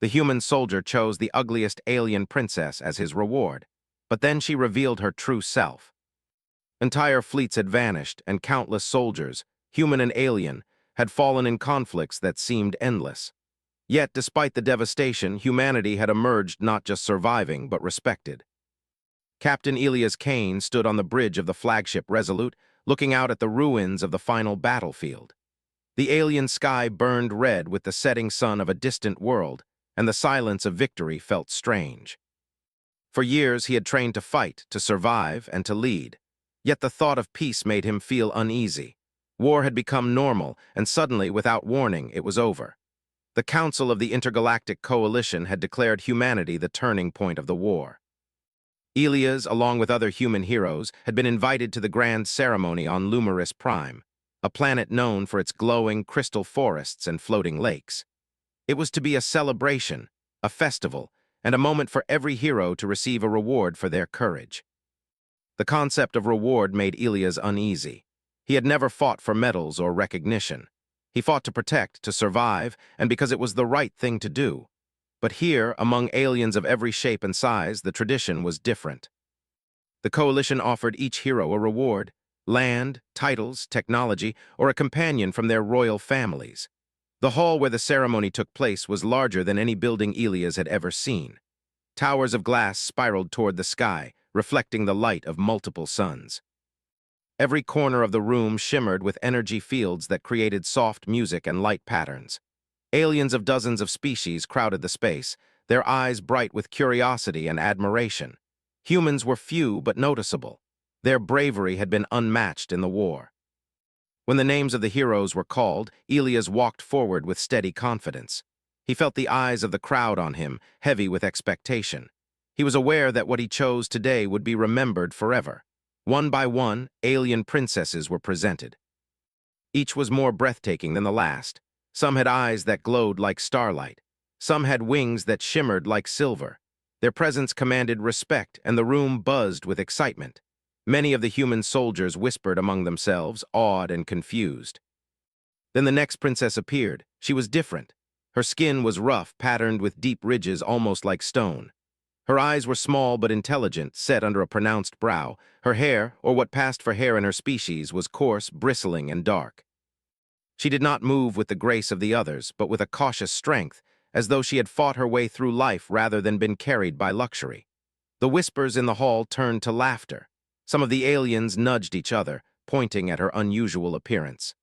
The human soldier chose the ugliest alien princess as his reward, but then she revealed her true self. Entire fleets had vanished, and countless soldiers, human and alien, had fallen in conflicts that seemed endless. Yet, despite the devastation, humanity had emerged not just surviving, but respected. Captain Elias Kane stood on the bridge of the flagship Resolute, looking out at the ruins of the final battlefield. The alien sky burned red with the setting sun of a distant world, and the silence of victory felt strange. For years he had trained to fight, to survive, and to lead. Yet the thought of peace made him feel uneasy. War had become normal, and suddenly, without warning, it was over. The Council of the Intergalactic Coalition had declared humanity the turning point of the war. Elias, along with other human heroes, had been invited to the grand ceremony on Lumeris Prime, a planet known for its glowing crystal forests and floating lakes. It was to be a celebration, a festival, and a moment for every hero to receive a reward for their courage. The concept of reward made Elias uneasy. He had never fought for medals or recognition. He fought to protect, to survive, and because it was the right thing to do. But here, among aliens of every shape and size, the tradition was different. The Coalition offered each hero a reward: land, titles, technology, or a companion from their royal families. The hall where the ceremony took place was larger than any building Elias had ever seen. Towers of glass spiraled toward the sky, reflecting the light of multiple suns. Every corner of the room shimmered with energy fields that created soft music and light patterns. Aliens of dozens of species crowded the space, their eyes bright with curiosity and admiration. Humans were few but noticeable. Their bravery had been unmatched in the war. When the names of the heroes were called, Elias walked forward with steady confidence. He felt the eyes of the crowd on him, heavy with expectation. He was aware that what he chose today would be remembered forever. One by one, alien princesses were presented. Each was more breathtaking than the last. Some had eyes that glowed like starlight. Some had wings that shimmered like silver. Their presence commanded respect, and the room buzzed with excitement. Many of the human soldiers whispered among themselves, awed and confused. Then the next princess appeared. She was different. Her skin was rough, patterned with deep ridges almost like stone. Her eyes were small but intelligent, set under a pronounced brow. Her hair, or what passed for hair in her species, was coarse, bristling, and dark. She did not move with the grace of the others, but with a cautious strength, as though she had fought her way through life rather than been carried by luxury. The whispers in the hall turned to laughter. Some of the aliens nudged each other, pointing at her unusual appearance.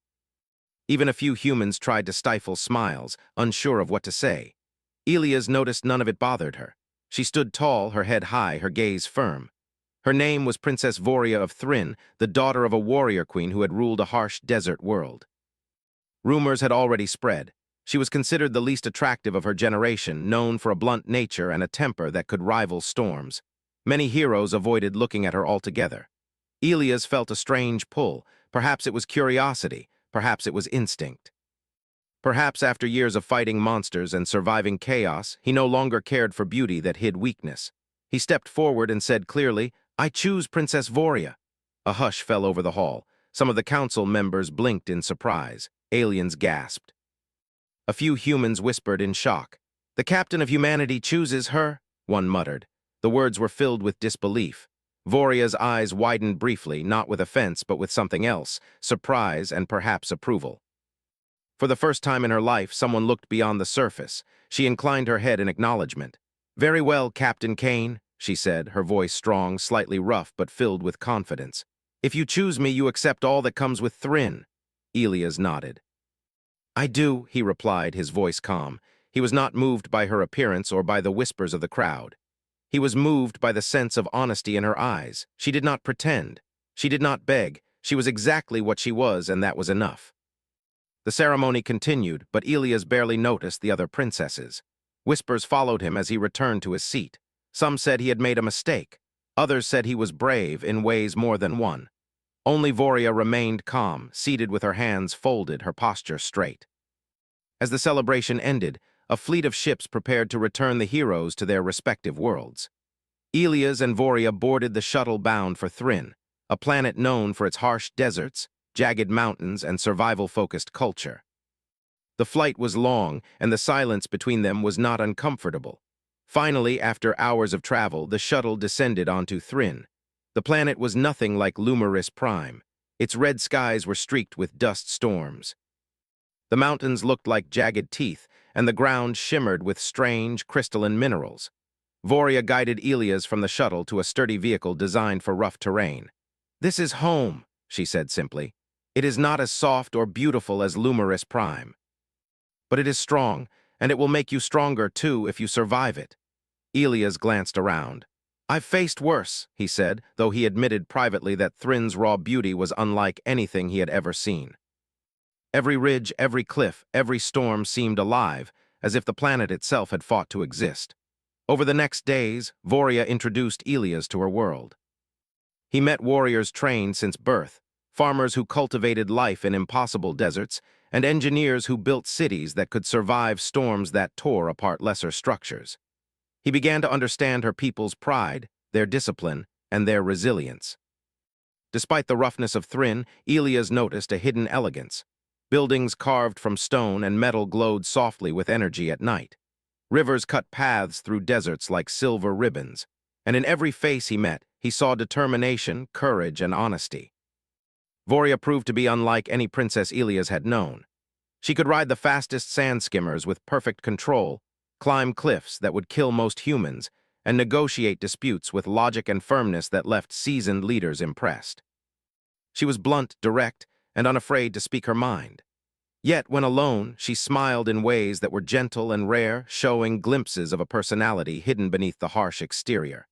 Even a few humans tried to stifle smiles, unsure of what to say. Elias noticed none of it bothered her. She stood tall, her head high, her gaze firm. Her name was Princess Voria of Thrin, the daughter of a warrior queen who had ruled a harsh desert world. Rumors had already spread. She was considered the least attractive of her generation, known for a blunt nature and a temper that could rival storms. Many heroes avoided looking at her altogether. Elias felt a strange pull. Perhaps it was curiosity, perhaps it was instinct. Perhaps after years of fighting monsters and surviving chaos, he no longer cared for beauty that hid weakness. He stepped forward and said clearly, "I choose Princess Voria." A hush fell over the hall. Some of the council members blinked in surprise. Aliens gasped. A few humans whispered in shock. "The captain of humanity chooses her," one muttered. The words were filled with disbelief. Voria's eyes widened briefly, not with offense but with something else, surprise and perhaps approval. For the first time in her life, someone looked beyond the surface. She inclined her head in acknowledgement. "Very well, Captain Kane," she said, her voice strong, slightly rough but filled with confidence. "If you choose me, you accept all that comes with Thrin." Elias nodded. "I do," he replied, his voice calm. He was not moved by her appearance or by the whispers of the crowd. He was moved by the sense of honesty in her eyes. She did not pretend. She did not beg. She was exactly what she was, and that was enough. The ceremony continued, but Elias barely noticed the other princesses. Whispers followed him as he returned to his seat. Some said he had made a mistake. Others said he was brave in ways more than one. Only Voria remained calm, seated with her hands folded, her posture straight. As the celebration ended, a fleet of ships prepared to return the heroes to their respective worlds. Elias and Voria boarded the shuttle bound for Thrin, a planet known for its harsh deserts, jagged mountains, and survival-focused culture. The flight was long, and the silence between them was not uncomfortable. Finally, after hours of travel, the shuttle descended onto Thrin. The planet was nothing like Lumeris Prime. Its red skies were streaked with dust storms. The mountains looked like jagged teeth, and the ground shimmered with strange, crystalline minerals. Voria guided Elias from the shuttle to a sturdy vehicle designed for rough terrain. "This is home," she said simply. "It is not as soft or beautiful as Lumeris Prime. But it is strong, and it will make you stronger too if you survive it." Elias glanced around. "I've faced worse," he said, though he admitted privately that Thrin's raw beauty was unlike anything he had ever seen. Every ridge, every cliff, every storm seemed alive, as if the planet itself had fought to exist. Over the next days, Voria introduced Elias to her world. He met warriors trained since birth, farmers who cultivated life in impossible deserts, and engineers who built cities that could survive storms that tore apart lesser structures. He began to understand her people's pride, their discipline, and their resilience. Despite the roughness of Thrin, Elias noticed a hidden elegance. Buildings carved from stone and metal glowed softly with energy at night. Rivers cut paths through deserts like silver ribbons, and in every face he met, he saw determination, courage, and honesty. Voria proved to be unlike any princess Elias had known. She could ride the fastest sand skimmers with perfect control, climb cliffs that would kill most humans, and negotiate disputes with logic and firmness that left seasoned leaders impressed. She was blunt, direct, and unafraid to speak her mind. Yet, when alone, she smiled in ways that were gentle and rare, showing glimpses of a personality hidden beneath the harsh exterior.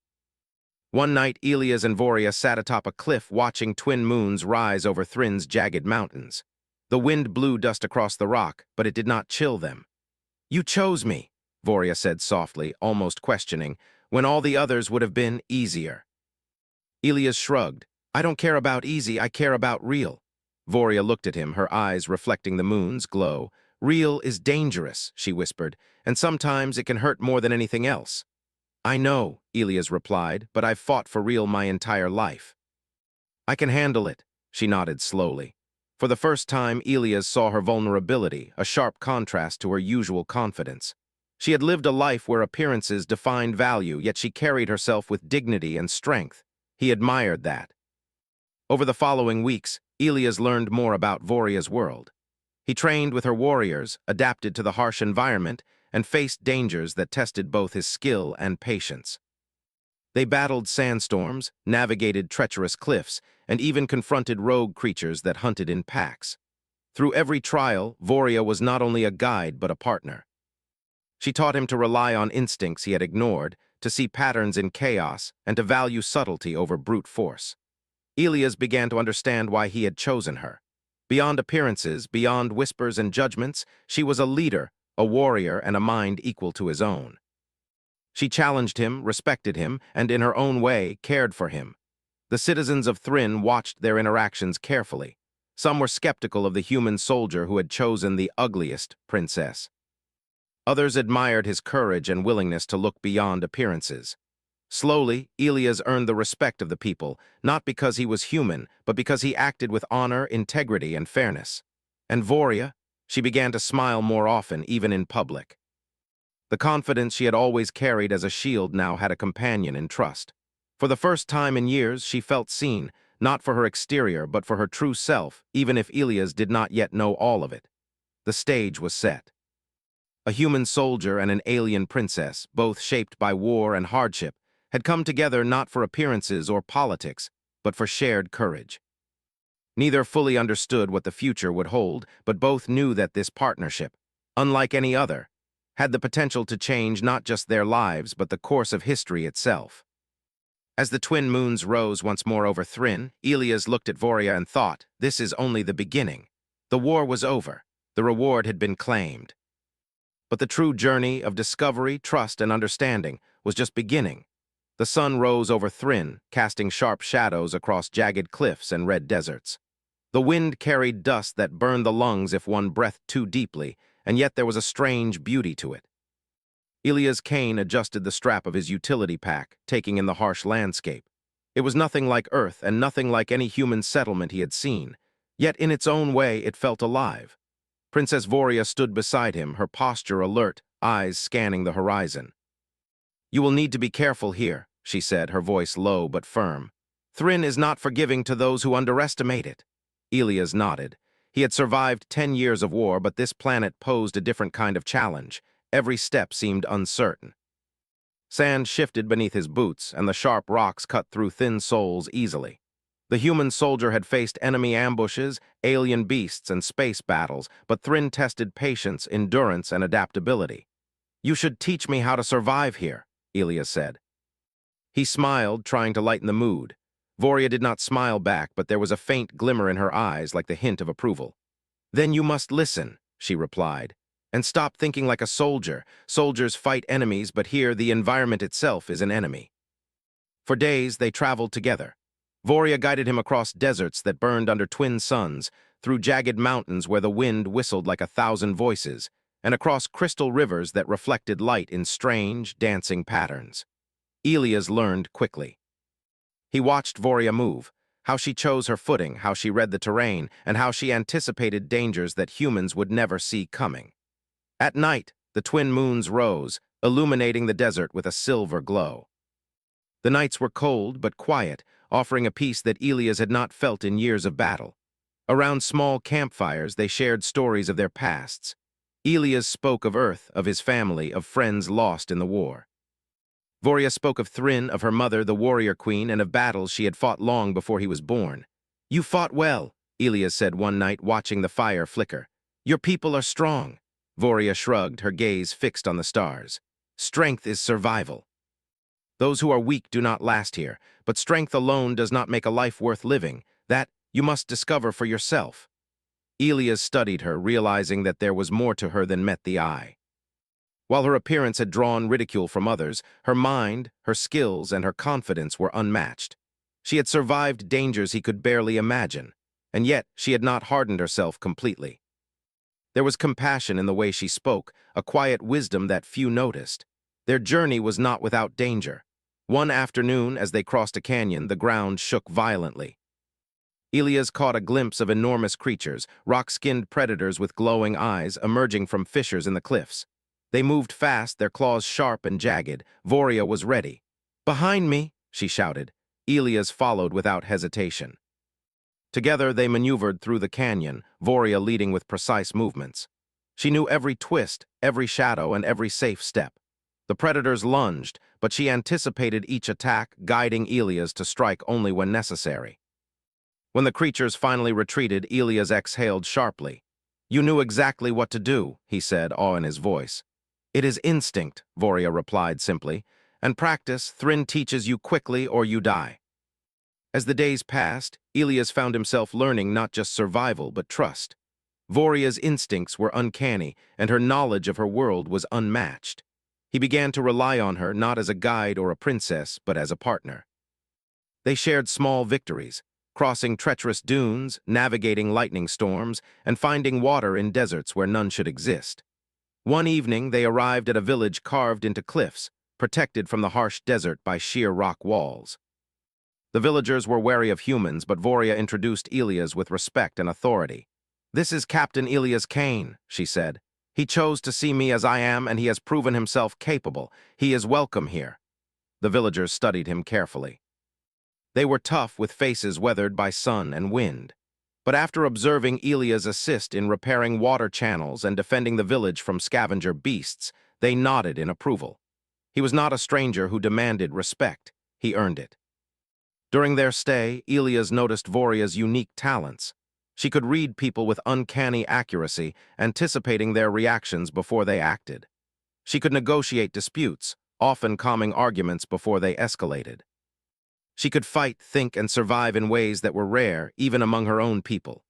One night, Elias and Voria sat atop a cliff watching twin moons rise over Thrin's jagged mountains. The wind blew dust across the rock, but it did not chill them. "You chose me," Voria said softly, almost questioning, "when all the others would have been easier." Elias shrugged. "I don't care about easy, I care about real." Voria looked at him, her eyes reflecting the moon's glow. "Real is dangerous," she whispered, "and sometimes it can hurt more than anything else." "I know," Elias replied, "but I've fought for real my entire life." "I can handle it," she nodded slowly. For the first time, Elias saw her vulnerability, a sharp contrast to her usual confidence. She had lived a life where appearances defined value, yet she carried herself with dignity and strength. He admired that. Over the following weeks, Elias learned more about Voria's world. He trained with her warriors, adapted to the harsh environment, and faced dangers that tested both his skill and patience. They battled sandstorms, navigated treacherous cliffs, and even confronted rogue creatures that hunted in packs. Through every trial, Voria was not only a guide but a partner. She taught him to rely on instincts he had ignored, to see patterns in chaos, and to value subtlety over brute force. Elias began to understand why he had chosen her. Beyond appearances, beyond whispers and judgments, she was a leader, a warrior, and a mind equal to his own. She challenged him, respected him, and in her own way, cared for him. The citizens of Thrin watched their interactions carefully. Some were skeptical of the human soldier who had chosen the ugliest princess. Others admired his courage and willingness to look beyond appearances. Slowly, Elias earned the respect of the people, not because he was human, but because he acted with honor, integrity, and fairness. And Voria, she began to smile more often, even in public. The confidence she had always carried as a shield now had a companion in trust. For the first time in years, she felt seen, not for her exterior, but for her true self, even if Elias did not yet know all of it. The stage was set. A human soldier and an alien princess, both shaped by war and hardship, had come together not for appearances or politics, but for shared courage. Neither fully understood what the future would hold, but both knew that this partnership, unlike any other, had the potential to change not just their lives, but the course of history itself. As the twin moons rose once more over Thrin, Elias looked at Voria and thought, "This is only the beginning." The war was over. The reward had been claimed. But the true journey of discovery, trust, and understanding was just beginning. The sun rose over Thrin, casting sharp shadows across jagged cliffs and red deserts. The wind carried dust that burned the lungs if one breathed too deeply, and yet there was a strange beauty to it. Elias Kane adjusted the strap of his utility pack, taking in the harsh landscape. It was nothing like Earth and nothing like any human settlement he had seen, yet in its own way it felt alive. Princess Voria stood beside him, her posture alert, eyes scanning the horizon. "You will need to be careful here," she said, her voice low but firm. "Thryn is not forgiving to those who underestimate it." Elias nodded. He had survived 10 years of war, but this planet posed a different kind of challenge. Every step seemed uncertain. Sand shifted beneath his boots, and the sharp rocks cut through thin soles easily. The human soldier had faced enemy ambushes, alien beasts, and space battles, but Thryn tested patience, endurance, and adaptability. "You should teach me how to survive here," Elias said. He smiled, trying to lighten the mood. Voria did not smile back, but there was a faint glimmer in her eyes, like the hint of approval. "Then you must listen," she replied, "and stop thinking like a soldier. Soldiers fight enemies, but here the environment itself is an enemy." For days, they traveled together. Voria guided him across deserts that burned under twin suns, through jagged mountains where the wind whistled like 1,000 voices, and across crystal rivers that reflected light in strange, dancing patterns. Elias learned quickly. He watched Voria move, how she chose her footing, how she read the terrain, and how she anticipated dangers that humans would never see coming. At night, the twin moons rose, illuminating the desert with a silver glow. The nights were cold but quiet, offering a peace that Elias had not felt in years of battle. Around small campfires, they shared stories of their pasts. Elias spoke of Earth, of his family, of friends lost in the war. Voria spoke of Thryn, of her mother, the warrior queen, and of battles she had fought long before he was born. "You fought well," Elias said one night, watching the fire flicker. "Your people are strong." Voria shrugged, her gaze fixed on the stars. "Strength is survival. Those who are weak do not last here, but strength alone does not make a life worth living. That you must discover for yourself." Elias studied her, realizing that there was more to her than met the eye. While her appearance had drawn ridicule from others, her mind, her skills, and her confidence were unmatched. She had survived dangers he could barely imagine, and yet she had not hardened herself completely. There was compassion in the way she spoke, a quiet wisdom that few noticed. Their journey was not without danger. One afternoon, as they crossed a canyon, the ground shook violently. Elias caught a glimpse of enormous creatures, rock-skinned predators with glowing eyes, emerging from fissures in the cliffs. They moved fast, their claws sharp and jagged. Voria was ready. "Behind me!" she shouted. Elias followed without hesitation. Together they maneuvered through the canyon, Voria leading with precise movements. She knew every twist, every shadow, and every safe step. The predators lunged, but she anticipated each attack, guiding Elias to strike only when necessary. When the creatures finally retreated, Elias exhaled sharply. "You knew exactly what to do," he said, awe in his voice. "It is instinct," Voria replied simply, "and practice. Thryn teaches you quickly or you die." As the days passed, Elias found himself learning not just survival but trust. Voria's instincts were uncanny, and her knowledge of her world was unmatched. He began to rely on her not as a guide or a princess, but as a partner. They shared small victories, crossing treacherous dunes, navigating lightning storms, and finding water in deserts where none should exist. One evening, they arrived at a village carved into cliffs, protected from the harsh desert by sheer rock walls. The villagers were wary of humans, but Voria introduced Elias with respect and authority. "This is Captain Elias Kane," she said. "He chose to see me as I am, and he has proven himself capable. He is welcome here." The villagers studied him carefully. They were tough, with faces weathered by sun and wind. But after observing Elias assist in repairing water channels and defending the village from scavenger beasts, they nodded in approval. He was not a stranger who demanded respect. He earned it. During their stay, Elias noticed Voria's unique talents. She could read people with uncanny accuracy, anticipating their reactions before they acted. She could negotiate disputes, often calming arguments before they escalated. She could fight, think, and survive in ways that were rare, even among her own people.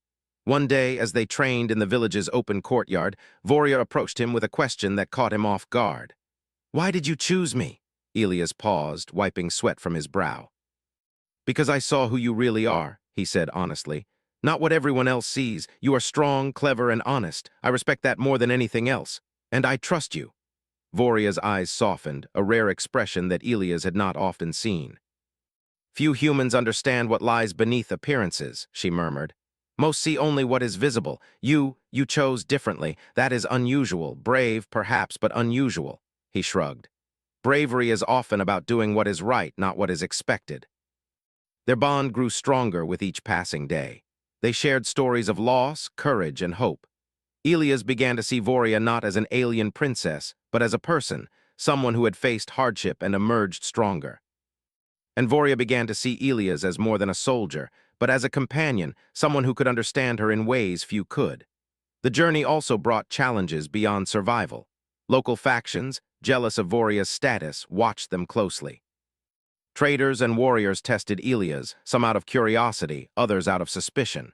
One day, as they trained in the village's open courtyard, Voria approached him with a question that caught him off guard. "Why did you choose me?" Elias paused, wiping sweat from his brow. "Because I saw who you really are," he said honestly. "Not what everyone else sees. You are strong, clever, and honest. I respect that more than anything else. And I trust you." Voria's eyes softened, a rare expression that Elias had not often seen. "Few humans understand what lies beneath appearances," she murmured. Most see only what is visible. You chose differently. That is unusual. Brave, perhaps, but unusual. He shrugged. Bravery is often about doing what is right, not what is expected. Their bond grew stronger with each passing day. They shared stories of loss, courage, and hope. Elias began to see Voria not as an alien princess, but as a person, someone who had faced hardship and emerged stronger. And Voria began to see Elias as more than a soldier, but as a companion, someone who could understand her in ways few could. The journey also brought challenges beyond survival. Local factions, jealous of Voria's status, watched them closely. Traders and warriors tested Elias, some out of curiosity, others out of suspicion.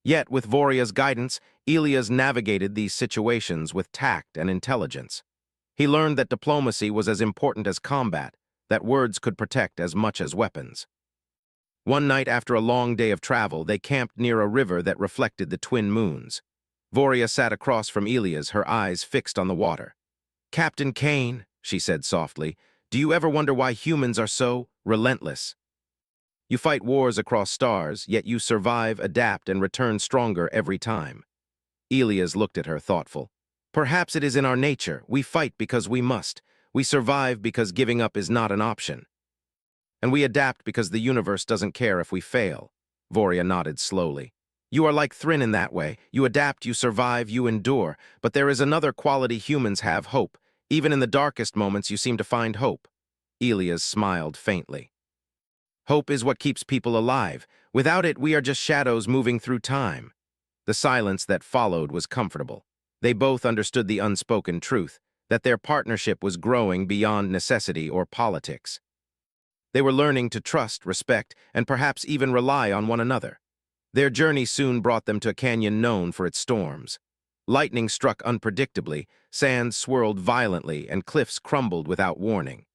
Yet, with Voria's guidance, Elias navigated these situations with tact and intelligence. He learned that diplomacy was as important as combat, that words could protect as much as weapons. One night after a long day of travel, they camped near a river that reflected the twin moons. Voria sat across from Elias, her eyes fixed on the water. "Captain Kane," she said softly, "do you ever wonder why humans are so relentless? You fight wars across stars, yet you survive, adapt, and return stronger every time." Elias looked at her, thoughtful. "Perhaps it is in our nature. We fight because we must. We survive because giving up is not an option. And we adapt because the universe doesn't care if we fail." Voria nodded slowly. "You are like Thrin in that way. You adapt, you survive, you endure. But there is another quality humans have, hope. Even in the darkest moments, you seem to find hope." Elias smiled faintly. "Hope is what keeps people alive. Without it, we are just shadows moving through time." The silence that followed was comfortable. They both understood the unspoken truth, that their partnership was growing beyond necessity or politics. They were learning to trust, respect, and perhaps even rely on one another. Their journey soon brought them to a canyon known for its storms. Lightning struck unpredictably, sand swirled violently, and cliffs crumbled without warning.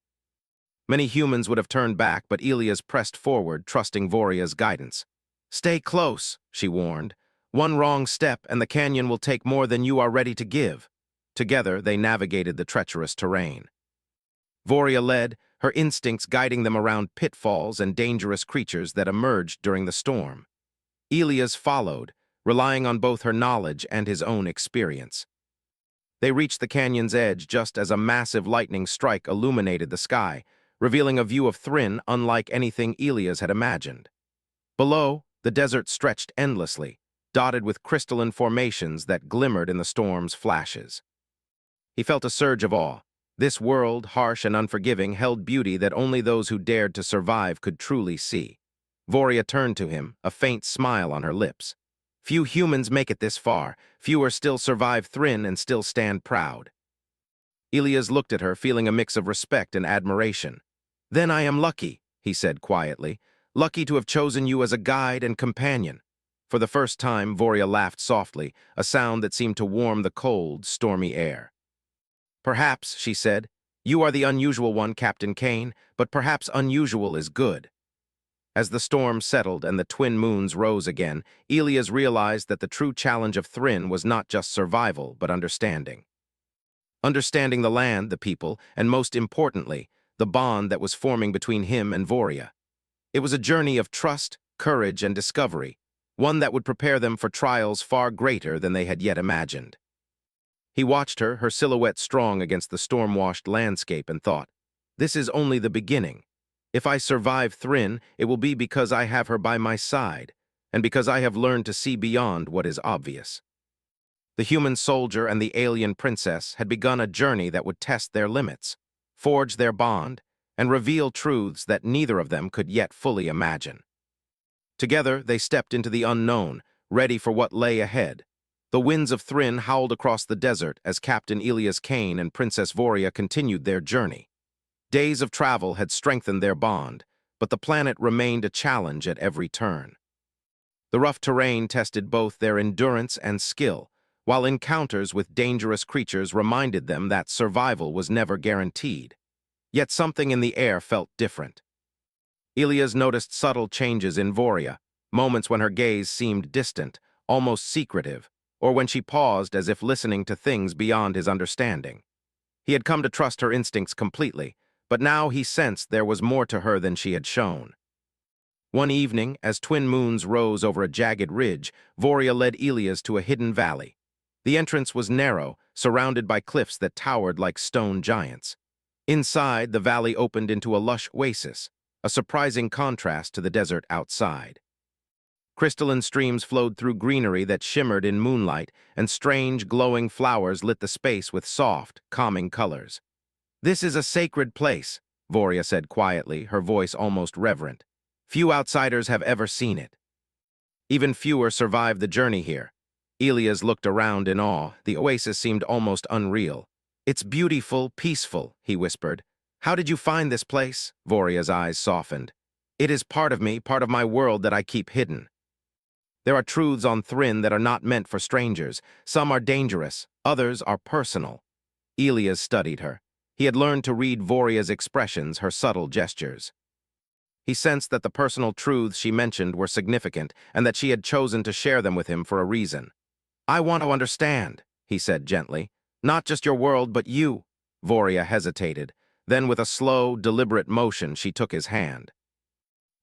Many humans would have turned back, but Elias pressed forward, trusting Voria's guidance. "Stay close," she warned. "One wrong step, and the canyon will take more than you are ready to give." Together, they navigated the treacherous terrain. Voria led, her instincts guiding them around pitfalls and dangerous creatures that emerged during the storm. Elias followed, relying on both her knowledge and his own experience. They reached the canyon's edge just as a massive lightning strike illuminated the sky, revealing a view of Thrin unlike anything Elias had imagined. Below, the desert stretched endlessly, dotted with crystalline formations that glimmered in the storm's flashes. He felt a surge of awe. This world, harsh and unforgiving, held beauty that only those who dared to survive could truly see. Voria turned to him, a faint smile on her lips. "Few humans make it this far. Fewer still survive Thrin and still stand proud." Elias looked at her, feeling a mix of respect and admiration. "Then I am lucky," he said quietly. "Lucky to have chosen you as a guide and companion." For the first time, Voria laughed softly, a sound that seemed to warm the cold, stormy air. "Perhaps," she said, "you are the unusual one, Captain Kane, but perhaps unusual is good." As the storm settled and the twin moons rose again, Elias realized that the true challenge of Thrin was not just survival, but understanding. Understanding the land, the people, and most importantly, the bond that was forming between him and Voria. It was a journey of trust, courage, and discovery, one that would prepare them for trials far greater than they had yet imagined. He watched her, her silhouette strong against the storm-washed landscape, and thought, "This is only the beginning. If I survive Thrin, it will be because I have her by my side, and because I have learned to see beyond what is obvious." The human soldier and the alien princess had begun a journey that would test their limits, forge their bond, and reveal truths that neither of them could yet fully imagine. Together, they stepped into the unknown, ready for what lay ahead. The winds of Thrin howled across the desert as Captain Elias Kane and Princess Voria continued their journey. Days of travel had strengthened their bond, but the planet remained a challenge at every turn. The rough terrain tested both their endurance and skill, while encounters with dangerous creatures reminded them that survival was never guaranteed. Yet something in the air felt different. Elias noticed subtle changes in Voria, moments when her gaze seemed distant, almost secretive, or when she paused as if listening to things beyond his understanding. He had come to trust her instincts completely, but now he sensed there was more to her than she had shown. One evening, as twin moons rose over a jagged ridge, Voria led Ilias to a hidden valley. The entrance was narrow, surrounded by cliffs that towered like stone giants. Inside, the valley opened into a lush oasis, a surprising contrast to the desert outside. Crystalline streams flowed through greenery that shimmered in moonlight, and strange, glowing flowers lit the space with soft, calming colors. "This is a sacred place," Voria said quietly, her voice almost reverent. "Few outsiders have ever seen it. Even fewer survived the journey here." Ilias looked around in awe. The oasis seemed almost unreal. "It's beautiful, peaceful," he whispered. "How did you find this place?" Voria's eyes softened. "It is part of me, part of my world that I keep hidden. There are truths on Thrin that are not meant for strangers. Some are dangerous, others are personal." Ilias studied her. He had learned to read Voria's expressions, her subtle gestures. He sensed that the personal truths she mentioned were significant and that she had chosen to share them with him for a reason. "I want to understand," he said gently. "Not just your world, but you." Voria hesitated. Then with a slow, deliberate motion, she took his hand.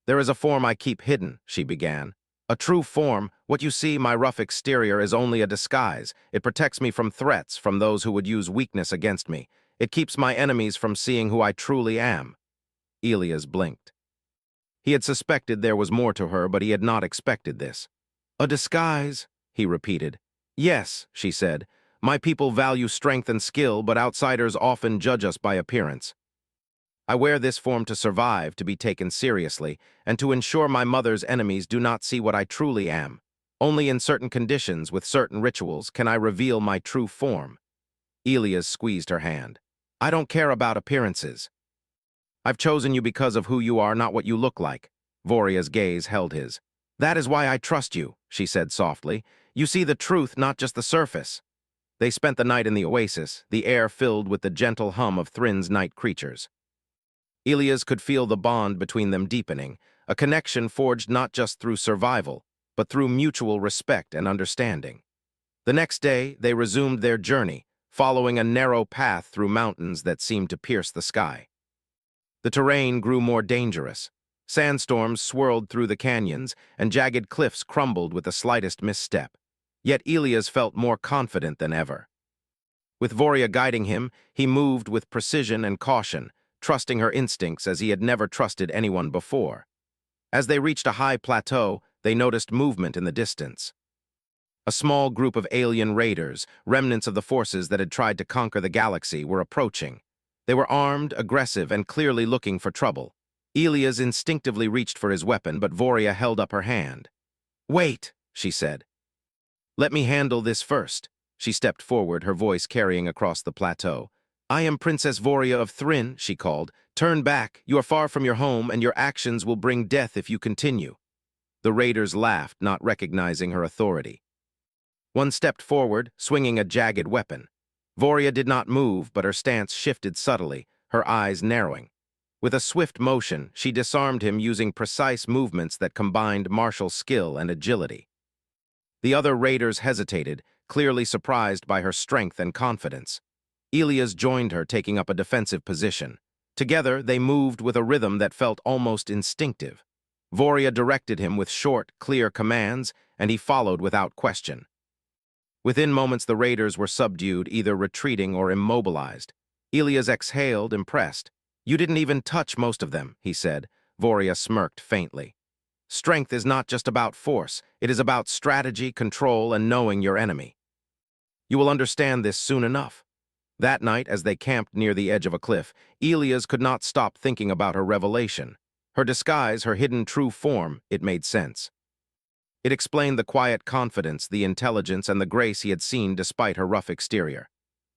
"There is a form I keep hidden," she began. "A true form. What you see, my rough exterior, is only a disguise. It protects me from threats, from those who would use weakness against me. It keeps my enemies from seeing who I truly am." Ilias blinked. He had suspected there was more to her, but he had not expected this. "A disguise," he repeated. "Yes," she said. "My people value strength and skill, but outsiders often judge us by appearance. I wear this form to survive, to be taken seriously, and to ensure my mother's enemies do not see what I truly am. Only in certain conditions, with certain rituals, can I reveal my true form." Ilias squeezed her hand. "I don't care about appearances. I've chosen you because of who you are, not what you look like." Voria's gaze held his. "That is why I trust you," she said softly. "You see the truth, not just the surface." They spent the night in the oasis, the air filled with the gentle hum of Thrin's night creatures. Ilias could feel the bond between them deepening, a connection forged not just through survival, but through mutual respect and understanding. The next day, they resumed their journey, following a narrow path through mountains that seemed to pierce the sky. The terrain grew more dangerous. Sandstorms swirled through the canyons, and jagged cliffs crumbled with the slightest misstep. Yet Ilias felt more confident than ever. With Voria guiding him, he moved with precision and caution, trusting her instincts as he had never trusted anyone before. As they reached a high plateau, they noticed movement in the distance. A small group of alien raiders, remnants of the forces that had tried to conquer the galaxy, were approaching. They were armed, aggressive, and clearly looking for trouble. Ilias instinctively reached for his weapon, but Voria held up her hand. "Wait," she said. "Let me handle this first." She stepped forward, her voice carrying across the plateau. "I am Princess Voria of Thrin," she called. "Turn back. You are far from your home, and your actions will bring death if you continue." The raiders laughed, not recognizing her authority. One stepped forward, swinging a jagged weapon. Voria did not move, but her stance shifted subtly, her eyes narrowing. With a swift motion, she disarmed him using precise movements that combined martial skill and agility. The other raiders hesitated, clearly surprised by her strength and confidence. Ilias joined her, taking up a defensive position. Together, they moved with a rhythm that felt almost instinctive. Voria directed him with short, clear commands, and he followed without question. Within moments, the raiders were subdued, either retreating or immobilized. Ilias exhaled, impressed. "You didn't even touch most of them," he said. Voria smirked faintly. "Strength is not just about force. It is about strategy, control, and knowing your enemy. You will understand this soon enough." That night, as they camped near the edge of a cliff, Ilias could not stop thinking about her revelation. Her disguise, her hidden true form, it made sense. It explained the quiet confidence, the intelligence, and the grace he had seen despite her rough exterior.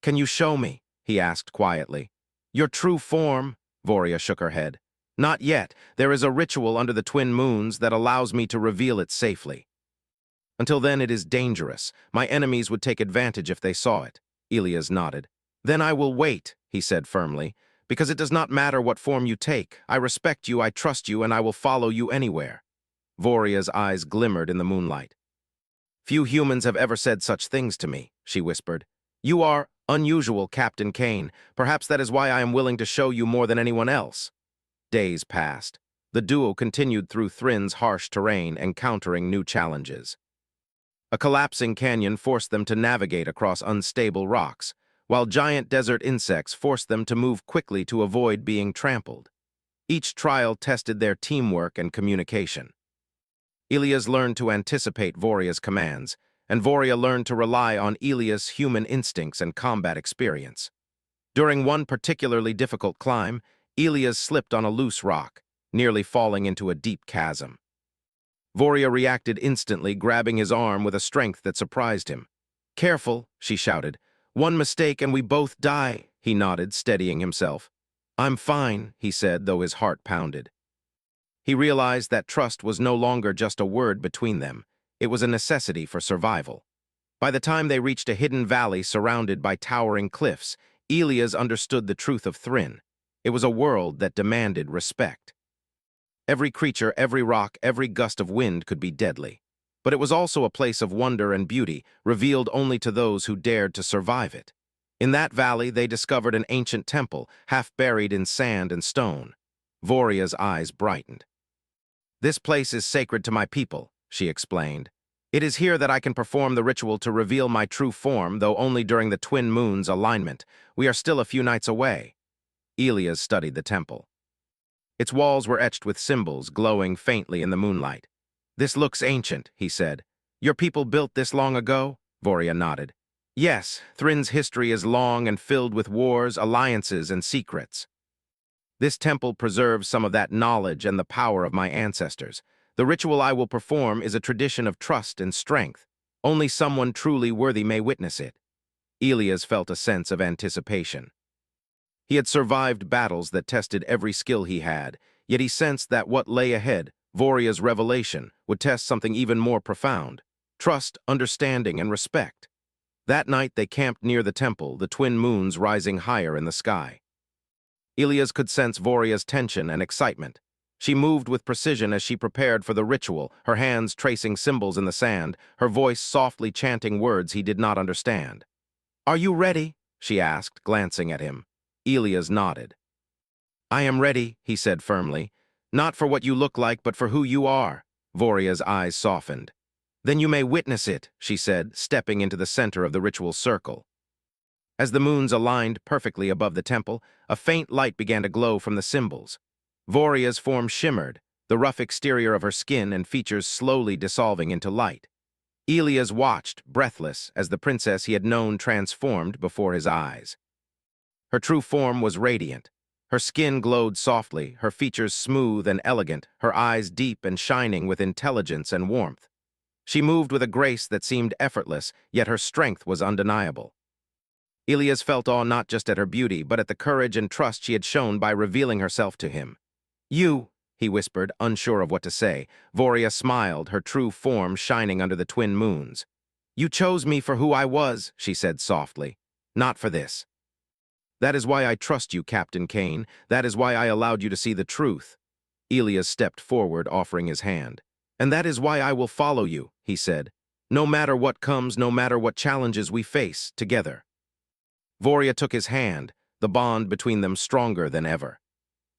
"Can you show me?" he asked quietly. "Your true form?" Voria shook her head. "Not yet. There is a ritual under the twin moons that allows me to reveal it safely. Until then, it is dangerous. My enemies would take advantage if they saw it." Ilias nodded. "Then I will wait," he said firmly, "because it does not matter what form you take. I respect you, I trust you, and I will follow you anywhere." Voria's eyes glimmered in the moonlight. "Few humans have ever said such things to me," she whispered. "You are unusual, Captain Kane. Perhaps that is why I am willing to show you more than anyone else." Days passed. the duo continued through Thrin's harsh terrain, encountering new challenges. A collapsing canyon forced them to navigate across unstable rocks, while giant desert insects forced them to move quickly to avoid being trampled. Each trial tested their teamwork and communication. Ilias learned to anticipate Voria's commands, and Voria learned to rely on Ilias' human instincts and combat experience. During one particularly difficult climb, Ilias slipped on a loose rock, nearly falling into a deep chasm. Voria reacted instantly, grabbing his arm with a strength that surprised him. "Careful," she shouted. "One mistake and we both die," he nodded, steadying himself. "I'm fine," he said, though his heart pounded. He realized that trust was no longer just a word between them. It was a necessity for survival. By the time they reached a hidden valley surrounded by towering cliffs, Ilias understood the truth of Thrin. It was a world that demanded respect. Every creature, every rock, every gust of wind could be deadly. But it was also a place of wonder and beauty, revealed only to those who dared to survive it. In that valley, they discovered an ancient temple, half buried in sand and stone. Voria's eyes brightened. "This place is sacred to my people," she explained. "It is here that I can perform the ritual to reveal my true form, though only during the twin moons' alignment. We are still a few nights away." Ilias studied the temple. Its walls were etched with symbols, glowing faintly in the moonlight. "This looks ancient," he said. "Your people built this long ago?" Voria nodded. "Yes, Thrin's history is long and filled with wars, alliances, and secrets. This temple preserves some of that knowledge and the power of my ancestors. The ritual I will perform is a tradition of trust and strength. Only someone truly worthy may witness it." Ilias felt a sense of anticipation. He had survived battles that tested every skill he had, yet he sensed that what lay ahead, Voria's revelation, would test something even more profound: trust, understanding, and respect. That night they camped near the temple, the twin moons rising higher in the sky. Ilias could sense Voria's tension and excitement. She moved with precision as she prepared for the ritual, her hands tracing symbols in the sand, her voice softly chanting words he did not understand. "Are you ready?" she asked, glancing at him. Ilias nodded. "I am ready," he said firmly. "Not for what you look like, but for who you are." Voria's eyes softened. "Then you may witness it," she said, stepping into the center of the ritual circle. As the moons aligned perfectly above the temple, a faint light began to glow from the symbols. Voria's form shimmered, the rough exterior of her skin and features slowly dissolving into light. Ilias watched, breathless, as the princess he had known transformed before his eyes. Her true form was radiant. Her skin glowed softly, her features smooth and elegant, her eyes deep and shining with intelligence and warmth. She moved with a grace that seemed effortless, yet her strength was undeniable. Ilias felt awe not just at her beauty, but at the courage and trust she had shown by revealing herself to him. "You," he whispered, unsure of what to say. Voria smiled, her true form shining under the twin moons. "You chose me for who I was," she said softly. "Not for this. That is why I trust you, Captain Kane. That is why I allowed you to see the truth." Ilias stepped forward, offering his hand. "And that is why I will follow you," he said. "No matter what comes, no matter what challenges we face, together." Voria took his hand, the bond between them stronger than ever.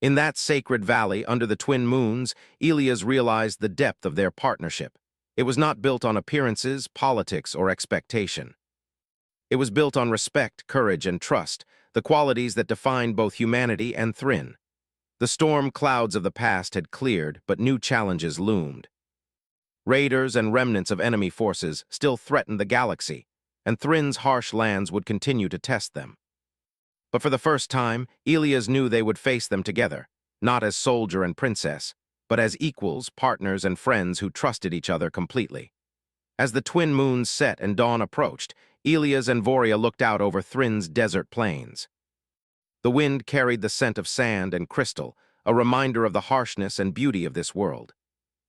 In that sacred valley, under the twin moons, Ilias realized the depth of their partnership. It was not built on appearances, politics, or expectation. It was built on respect, courage, and trust, the qualities that defined both humanity and Thrin. The storm clouds of the past had cleared, but new challenges loomed. Raiders and remnants of enemy forces still threatened the galaxy, and Thrin's harsh lands would continue to test them. But for the first time, Ilias knew they would face them together, not as soldier and princess, but as equals, partners, and friends who trusted each other completely. As the twin moons set and dawn approached, Ilias and Voria looked out over Thrin's desert plains. The wind carried the scent of sand and crystal, a reminder of the harshness and beauty of this world.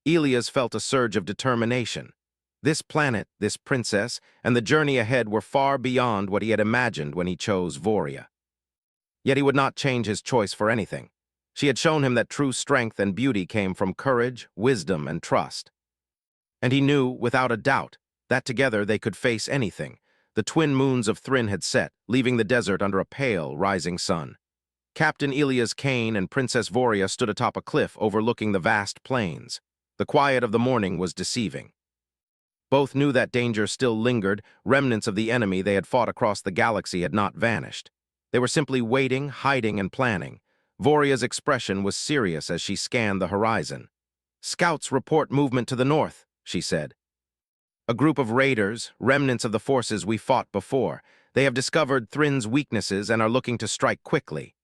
Ilias felt a surge of determination. This planet, this princess, and the journey ahead were far beyond what he had imagined when he chose Voria. Yet he would not change his choice for anything. She had shown him that true strength and beauty came from courage, wisdom, and trust. And he knew, without a doubt, that together they could face anything. The twin moons of Thrin had set, leaving the desert under a pale, rising sun. Captain Elias Kane and Princess Voria stood atop a cliff overlooking the vast plains. The quiet of the morning was deceiving. Both knew that danger still lingered. Remnants of the enemy they had fought across the galaxy had not vanished. They were simply waiting, hiding, and planning. Voria's expression was serious as she scanned the horizon. "Scouts report movement to the north," she said. "A group of raiders, remnants of the forces we fought before. They have discovered Thrin's weaknesses and are looking to strike quickly."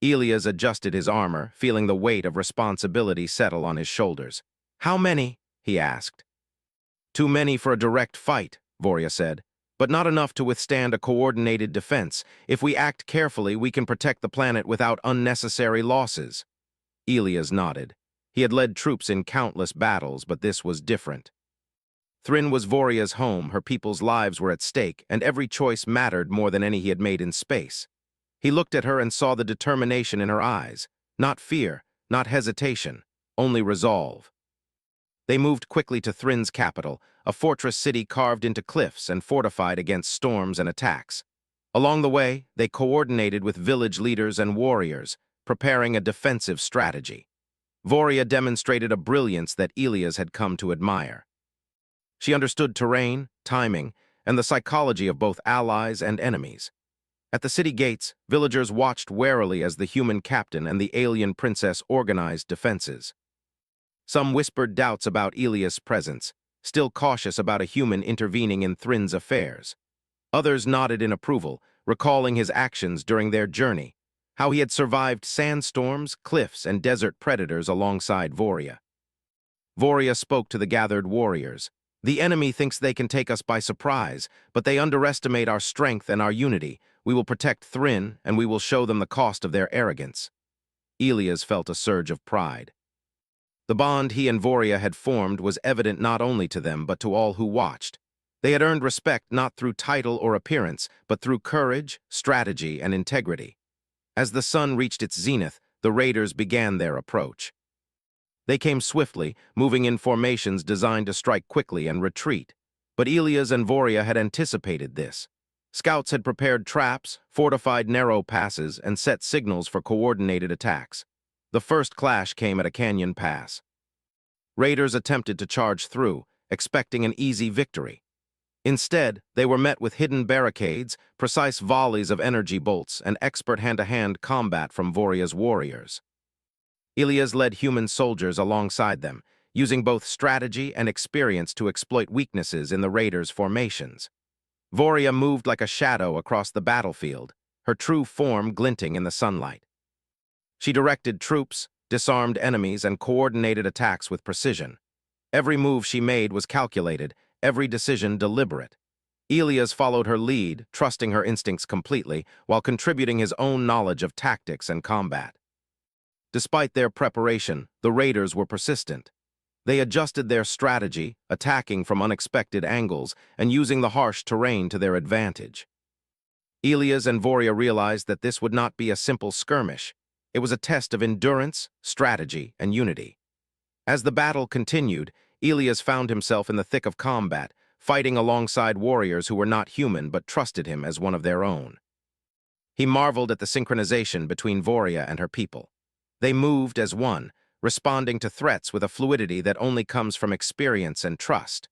Elias adjusted his armor, feeling the weight of responsibility settle on his shoulders. "How many?" he asked. "Too many for a direct fight," Voria said, "but not enough to withstand a coordinated defense. If we act carefully, we can protect the planet without unnecessary losses." Elias nodded. He had led troops in countless battles, but this was different. Thrin was Voria's home, her people's lives were at stake, and every choice mattered more than any he had made in space. He looked at her and saw the determination in her eyes. Not fear, not hesitation, only resolve. They moved quickly to Thrin's capital, a fortress city carved into cliffs and fortified against storms and attacks. Along the way, they coordinated with village leaders and warriors, preparing a defensive strategy. Voria demonstrated a brilliance that Elias had come to admire. She understood terrain, timing, and the psychology of both allies and enemies. At the city gates, villagers watched warily as the human captain and the alien princess organized defenses. Some whispered doubts about Elias' presence, still cautious about a human intervening in Thrin's affairs. Others nodded in approval, recalling his actions during their journey, how he had survived sandstorms, cliffs, and desert predators alongside Voria. Voria spoke to the gathered warriors. "The enemy thinks they can take us by surprise, but they underestimate our strength and our unity. We will protect Thrin, and we will show them the cost of their arrogance." Elias felt a surge of pride. The bond he and Voria had formed was evident not only to them, but to all who watched. They had earned respect not through title or appearance, but through courage, strategy, and integrity. As the sun reached its zenith, the raiders began their approach. They came swiftly, moving in formations designed to strike quickly and retreat. But Elias and Voria had anticipated this. Scouts had prepared traps, fortified narrow passes, and set signals for coordinated attacks. The first clash came at a canyon pass. Raiders attempted to charge through, expecting an easy victory. Instead, they were met with hidden barricades, precise volleys of energy bolts, and expert hand-to-hand combat from Voria's warriors. Elias led human soldiers alongside them, using both strategy and experience to exploit weaknesses in the raiders' formations. Voria moved like a shadow across the battlefield, her true form glinting in the sunlight. She directed troops, disarmed enemies, and coordinated attacks with precision. Every move she made was calculated, every decision deliberate. Elias followed her lead, trusting her instincts completely, while contributing his own knowledge of tactics and combat. Despite their preparation, the raiders were persistent. They adjusted their strategy, attacking from unexpected angles and using the harsh terrain to their advantage. Elias and Voria realized that this would not be a simple skirmish. It was a test of endurance, strategy, and unity. As the battle continued, Elias found himself in the thick of combat, fighting alongside warriors who were not human but trusted him as one of their own. He marveled at the synchronization between Voria and her people. They moved as one, responding to threats with a fluidity that only comes from experience and trust.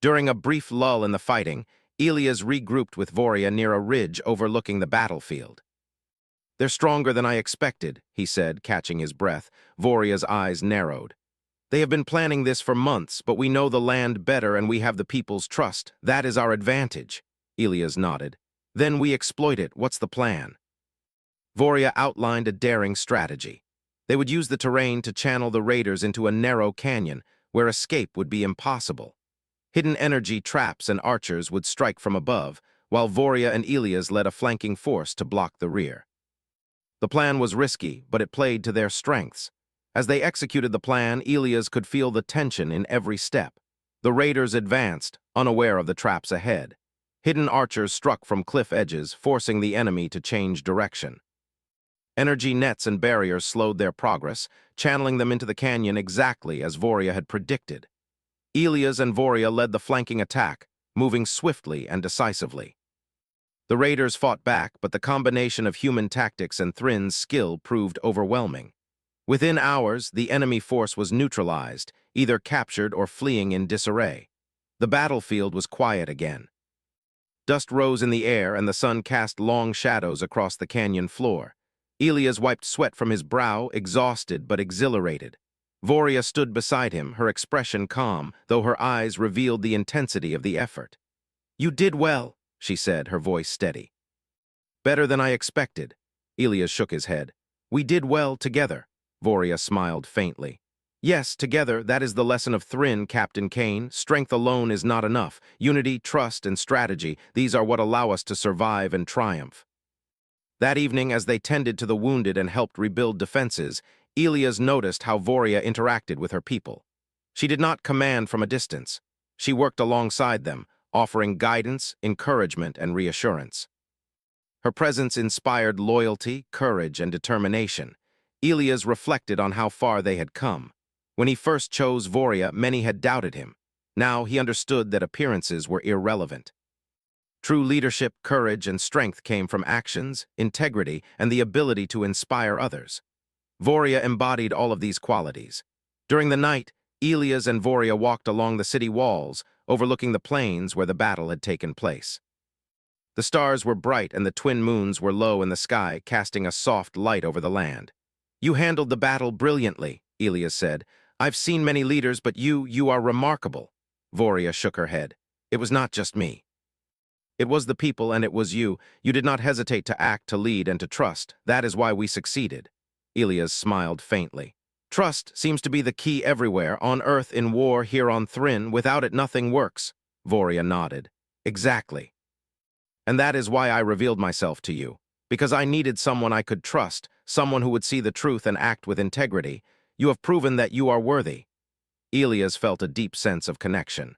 During a brief lull in the fighting, Elias regrouped with Voria near a ridge overlooking the battlefield. "They're stronger than I expected," he said, catching his breath. Voria's eyes narrowed. "They have been planning this for months, but we know the land better and we have the people's trust. That is our advantage." Elias nodded. "Then we exploit it. What's the plan?" Voria outlined a daring strategy. They would use the terrain to channel the raiders into a narrow canyon where escape would be impossible. Hidden energy traps and archers would strike from above, while Voria and Elias led a flanking force to block the rear. The plan was risky, but it played to their strengths. As they executed the plan, Elias could feel the tension in every step. The raiders advanced, unaware of the traps ahead. Hidden archers struck from cliff edges, forcing the enemy to change direction. Energy nets and barriers slowed their progress, channeling them into the canyon exactly as Voria had predicted. Elias and Voria led the flanking attack, moving swiftly and decisively. The raiders fought back, but the combination of human tactics and Thrin's skill proved overwhelming. Within hours, the enemy force was neutralized, either captured or fleeing in disarray. The battlefield was quiet again. Dust rose in the air and the sun cast long shadows across the canyon floor. Elias wiped sweat from his brow, exhausted but exhilarated. Voria stood beside him, her expression calm, though her eyes revealed the intensity of the effort. "You did well," she said, her voice steady. "Better than I expected." Elias shook his head. "We did well together." Voria smiled faintly. "Yes, together, that is the lesson of Thrin, Captain Kane. Strength alone is not enough. Unity, trust, and strategy, these are what allow us to survive and triumph." That evening, as they tended to the wounded and helped rebuild defenses, Elias noticed how Voria interacted with her people. She did not command from a distance. She worked alongside them, offering guidance, encouragement, and reassurance. Her presence inspired loyalty, courage, and determination. Elias reflected on how far they had come. When he first chose Voria, many had doubted him. Now he understood that appearances were irrelevant. True leadership, courage, and strength came from actions, integrity, and the ability to inspire others. Voria embodied all of these qualities. During the night, Elias and Voria walked along the city walls, overlooking the plains where the battle had taken place. The stars were bright and the twin moons were low in the sky, casting a soft light over the land. "You handled the battle brilliantly," Elias said. "I've seen many leaders, but you are remarkable." Voria shook her head. "It was not just me. It was the people and it was you. You did not hesitate to act, to lead, and to trust. That is why we succeeded." Elias smiled faintly. "Trust seems to be the key everywhere, on Earth, in war, here on Thrin. Without it, nothing works." Voria nodded. "Exactly. And that is why I revealed myself to you. Because I needed someone I could trust, someone who would see the truth and act with integrity. You have proven that you are worthy." Elias felt a deep sense of connection.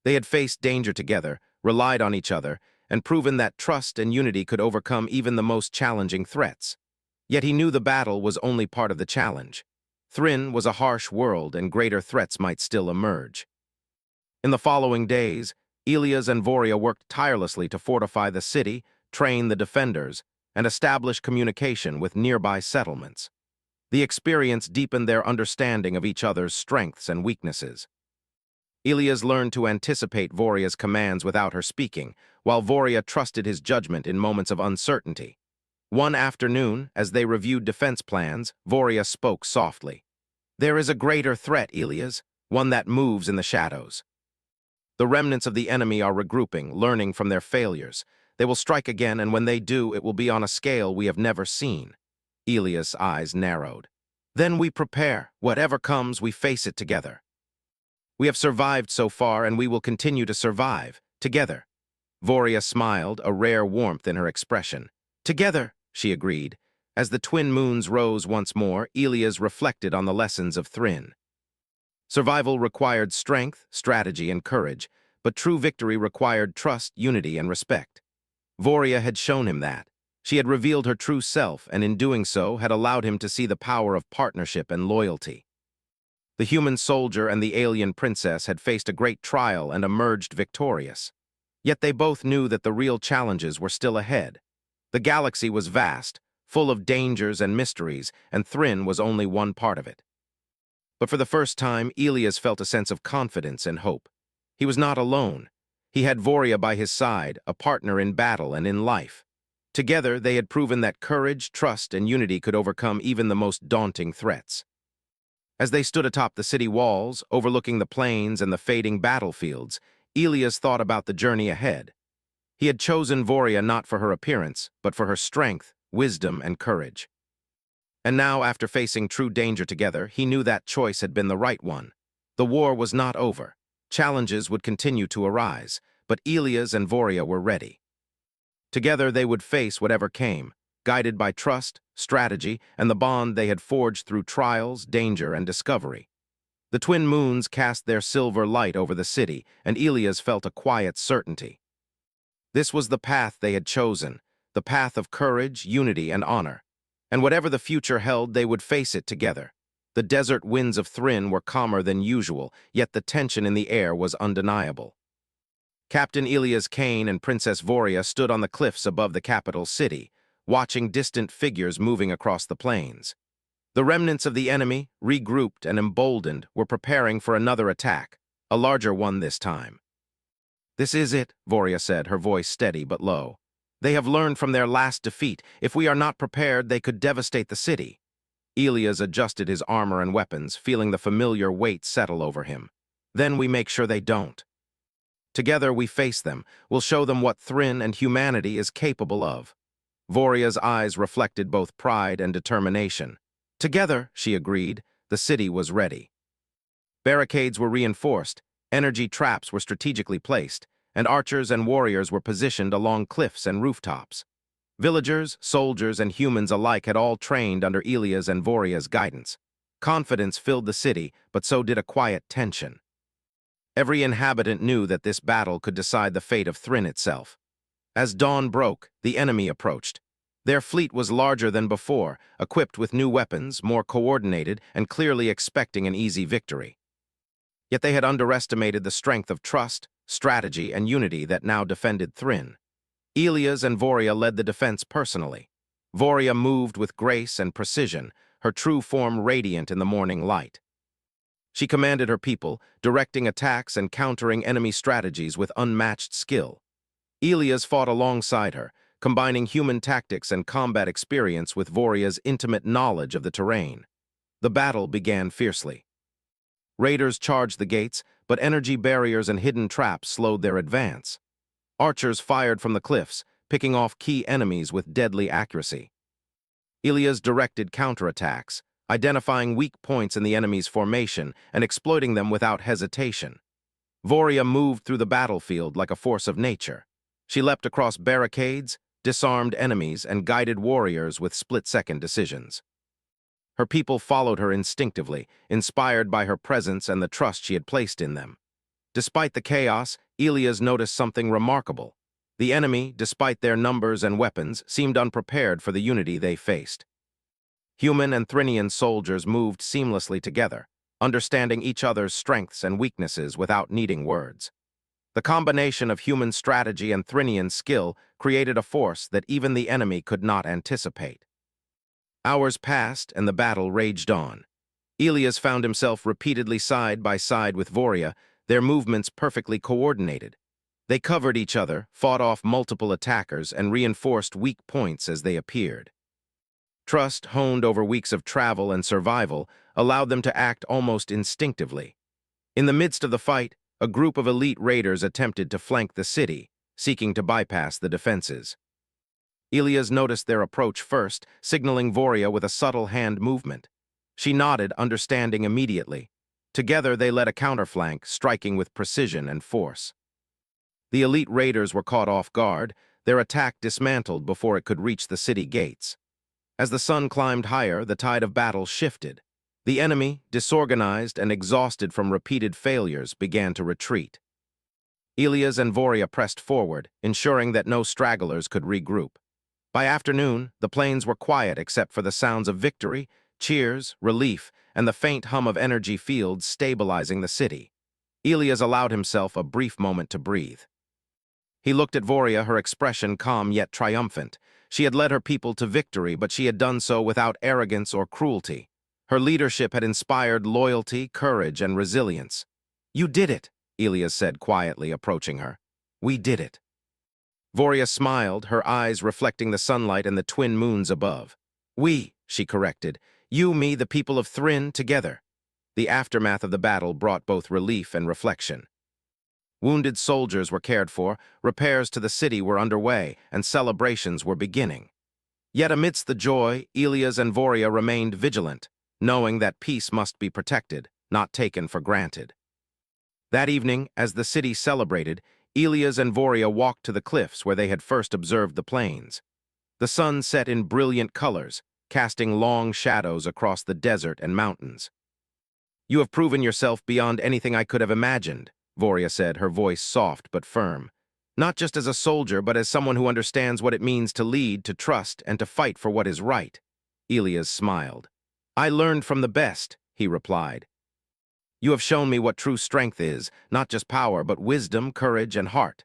They had faced danger together, relied on each other, and proven that trust and unity could overcome even the most challenging threats. Yet he knew the battle was only part of the challenge. Thrin was a harsh world and greater threats might still emerge. In the following days, Elias and Voria worked tirelessly to fortify the city, train the defenders, and establish communication with nearby settlements. The experience deepened their understanding of each other's strengths and weaknesses. Elias learned to anticipate Voria's commands without her speaking, while Voria trusted his judgment in moments of uncertainty. One afternoon, as they reviewed defense plans, Voria spoke softly. "There is a greater threat, Elias, one that moves in the shadows. The remnants of the enemy are regrouping, learning from their failures. They will strike again, and when they do, it will be on a scale we have never seen." Elias' eyes narrowed. "Then we prepare. Whatever comes, we face it together. We have survived so far, and we will continue to survive, together." Voria smiled, a rare warmth in her expression. "Together," she agreed. As the twin moons rose once more, Elias reflected on the lessons of Thrin. Survival required strength, strategy, and courage, but true victory required trust, unity, and respect. Voria had shown him that. She had revealed her true self, and in doing so had allowed him to see the power of partnership and loyalty. The human soldier and the alien princess had faced a great trial and emerged victorious. Yet they both knew that the real challenges were still ahead. The galaxy was vast, full of dangers and mysteries, and Thrin was only one part of it. But for the first time, Elias felt a sense of confidence and hope. He was not alone. He had Voria by his side, a partner in battle and in life. Together, they had proven that courage, trust, and unity could overcome even the most daunting threats. As they stood atop the city walls, overlooking the plains and the fading battlefields, Elias thought about the journey ahead. He had chosen Voria not for her appearance, but for her strength, wisdom, and courage. And now, after facing true danger together, he knew that choice had been the right one. The war was not over. Challenges would continue to arise, but Elias and Voria were ready. Together they would face whatever came, guided by trust, strategy, and the bond they had forged through trials, danger, and discovery. The twin moons cast their silver light over the city, and Elias felt a quiet certainty. This was the path they had chosen, the path of courage, unity, and honor. And whatever the future held, they would face it together. The desert winds of Thrin were calmer than usual, yet the tension in the air was undeniable. Captain Elias Kane and Princess Voria stood on the cliffs above the capital city, watching distant figures moving across the plains. The remnants of the enemy, regrouped and emboldened, were preparing for another attack, a larger one this time. "This is it," Voria said, her voice steady but low. "They have learned from their last defeat. If we are not prepared, they could devastate the city." Elias adjusted his armor and weapons, feeling the familiar weight settle over him. "Then we make sure they don't. Together we face them. We'll show them what Thryn and humanity is capable of." Voria's eyes reflected both pride and determination. "Together," she agreed, the city was ready. Barricades were reinforced, energy traps were strategically placed, and archers and warriors were positioned along cliffs and rooftops. Villagers, soldiers, and humans alike had all trained under Elias and Voria's guidance. Confidence filled the city, but so did a quiet tension. Every inhabitant knew that this battle could decide the fate of Thryn itself. As dawn broke, the enemy approached. Their fleet was larger than before, equipped with new weapons, more coordinated, and clearly expecting an easy victory. Yet they had underestimated the strength of trust, strategy, and unity that now defended Thryn. Elias and Voria led the defense personally. Voria moved with grace and precision, her true form radiant in the morning light. She commanded her people, directing attacks and countering enemy strategies with unmatched skill. Elias fought alongside her, combining human tactics and combat experience with Voria's intimate knowledge of the terrain. The battle began fiercely. Raiders charged the gates, but energy barriers and hidden traps slowed their advance. Archers fired from the cliffs, picking off key enemies with deadly accuracy. Elias directed counterattacks, identifying weak points in the enemy's formation and exploiting them without hesitation. Voria moved through the battlefield like a force of nature. She leapt across barricades, disarmed enemies, and guided warriors with split-second decisions. Her people followed her instinctively, inspired by her presence and the trust she had placed in them. Despite the chaos, Elias noticed something remarkable. The enemy, despite their numbers and weapons, seemed unprepared for the unity they faced. Human and Thrynian soldiers moved seamlessly together, understanding each other's strengths and weaknesses without needing words. The combination of human strategy and Thrynian skill created a force that even the enemy could not anticipate. Hours passed, and the battle raged on. Elias found himself repeatedly side by side with Voria, their movements perfectly coordinated. They covered each other, fought off multiple attackers, and reinforced weak points as they appeared. Trust, honed over weeks of travel and survival, allowed them to act almost instinctively. In the midst of the fight, a group of elite raiders attempted to flank the city, seeking to bypass the defenses. Elias noticed their approach first, signaling Voria with a subtle hand movement. She nodded, understanding immediately. Together they led a counterflank, striking with precision and force. The elite raiders were caught off guard, their attack dismantled before it could reach the city gates. As the sun climbed higher, the tide of battle shifted. The enemy, disorganized and exhausted from repeated failures, began to retreat. Elias and Voria pressed forward, ensuring that no stragglers could regroup. By afternoon, the plains were quiet except for the sounds of victory, cheers, relief, and the faint hum of energy fields stabilizing the city. Elias allowed himself a brief moment to breathe. He looked at Voria, her expression calm yet triumphant. She had led her people to victory, but she had done so without arrogance or cruelty. Her leadership had inspired loyalty, courage, and resilience. "You did it," Elias said quietly, approaching her. "We did it." Voria smiled, her eyes reflecting the sunlight and the twin moons above. "We," she corrected. "You, me, the people of Thryn, together." The aftermath of the battle brought both relief and reflection. Wounded soldiers were cared for, repairs to the city were underway, and celebrations were beginning. Yet amidst the joy, Elias and Voria remained vigilant, knowing that peace must be protected, not taken for granted. That evening, as the city celebrated, Elias and Voria walked to the cliffs where they had first observed the plains. The sun set in brilliant colors, casting long shadows across the desert and mountains. "You have proven yourself beyond anything I could have imagined," Voria said, her voice soft but firm. "Not just as a soldier, but as someone who understands what it means to lead, to trust, and to fight for what is right." Elias smiled. "I learned from the best," he replied. You have shown me what true strength is, not just power, but wisdom, courage, and heart.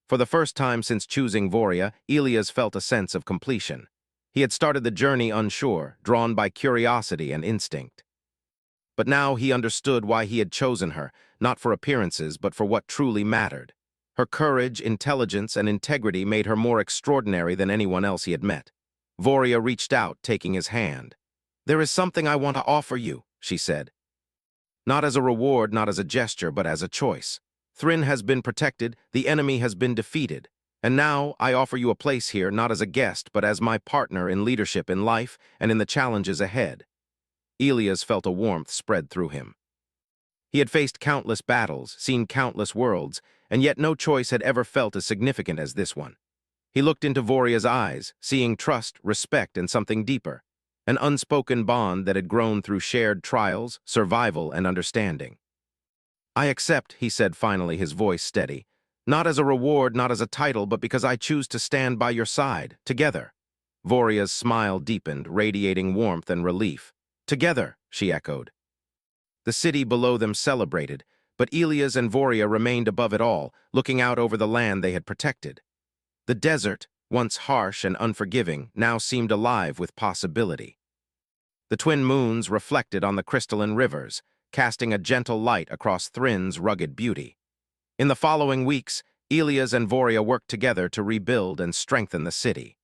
For the first time since choosing Voria, Elias felt a sense of completion. He had started the journey unsure, drawn by curiosity and instinct. But now he understood why he had chosen her, not for appearances, but for what truly mattered. Her courage, intelligence, and integrity made her more extraordinary than anyone else he had met. Voria reached out, taking his hand. "There is something I want to offer you," she said. "Not as a reward, not as a gesture, but as a choice. Thryn has been protected, the enemy has been defeated. And now I offer you a place here, not as a guest, but as my partner in leadership in life and in the challenges ahead." Elias felt a warmth spread through him. He had faced countless battles, seen countless worlds, and yet no choice had ever felt as significant as this one. He looked into Voria's eyes, seeing trust, respect, and something deeper, an unspoken bond that had grown through shared trials, survival, and understanding. "I accept," he said finally, his voice steady, "not as a reward, not as a title, but because I choose to stand by your side, together." Voria's smile deepened, radiating warmth and relief. "Together," she echoed. The city below them celebrated, but Elias and Voria remained above it all, looking out over the land they had protected. The desert, once harsh and unforgiving, now seemed alive with possibility. The twin moons reflected on the crystalline rivers, casting a gentle light across Thryn's rugged beauty. In the following weeks, Elias and Voria worked together to rebuild and strengthen the city.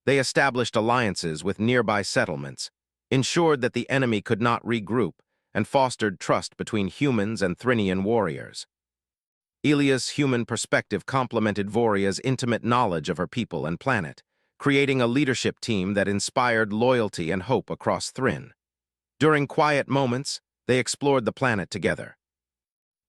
They established alliances with nearby settlements, ensured that the enemy could not regroup, and fostered trust between humans and Thrynian warriors. Elias' human perspective complemented Voria's intimate knowledge of her people and planet, creating a leadership team that inspired loyalty and hope across Thryn. During quiet moments, they explored the planet together.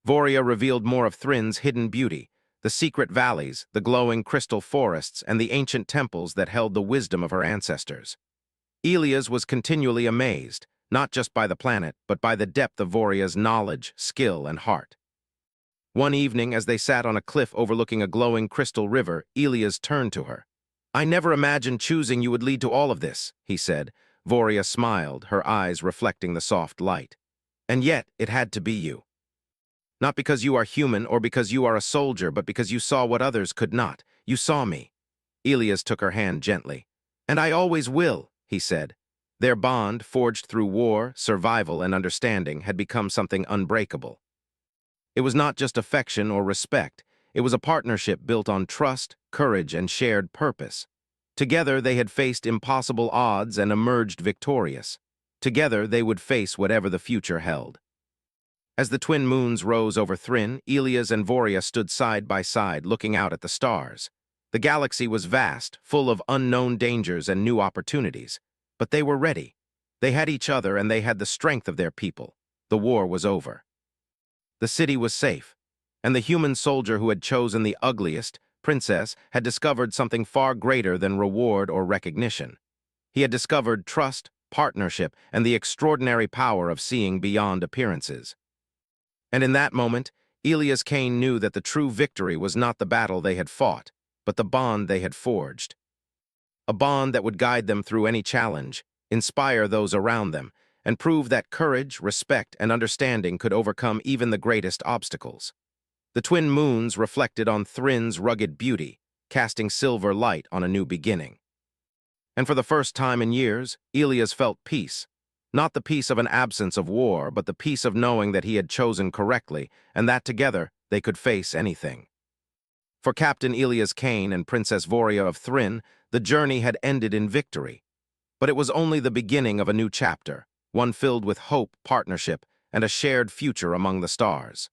Voria revealed more of Thryn's hidden beauty, the secret valleys, the glowing crystal forests, and the ancient temples that held the wisdom of her ancestors. Elias was continually amazed, not just by the planet, but by the depth of Voria's knowledge, skill, and heart. One evening, as they sat on a cliff overlooking a glowing crystal river, Elias turned to her. "I never imagined choosing you would lead to all of this," he said. Voria smiled, her eyes reflecting the soft light. "And yet, it had to be you. Not because you are human or because you are a soldier, but because you saw what others could not. You saw me." Elias took her hand gently. "And I always will," he said. Their bond, forged through war, survival, and understanding, had become something unbreakable. It was not just affection or respect. It was a partnership built on trust, courage, and shared purpose. Together, they had faced impossible odds and emerged victorious. Together, they would face whatever the future held. As the twin moons rose over Thryn, Elias and Voria stood side by side, looking out at the stars. The galaxy was vast, full of unknown dangers and new opportunities. But they were ready. They had each other, and they had the strength of their people. The war was over. The city was safe, and the human soldier who had chosen the ugliest princess had discovered something far greater than reward or recognition. He had discovered trust, partnership, and the extraordinary power of seeing beyond appearances. And in that moment, Elias Kane knew that the true victory was not the battle they had fought, but the bond they had forged. A bond that would guide them through any challenge, inspire those around them, and prove that courage, respect, and understanding could overcome even the greatest obstacles. The twin moons reflected on Thryn's rugged beauty, casting silver light on a new beginning. And for the first time in years, Elias felt peace. Not the peace of an absence of war, but the peace of knowing that he had chosen correctly, and that together they could face anything. For Captain Elias Kane and Princess Voria of Thryn, the journey had ended in victory. But it was only the beginning of a new chapter, one filled with hope, partnership, and a shared future among the stars.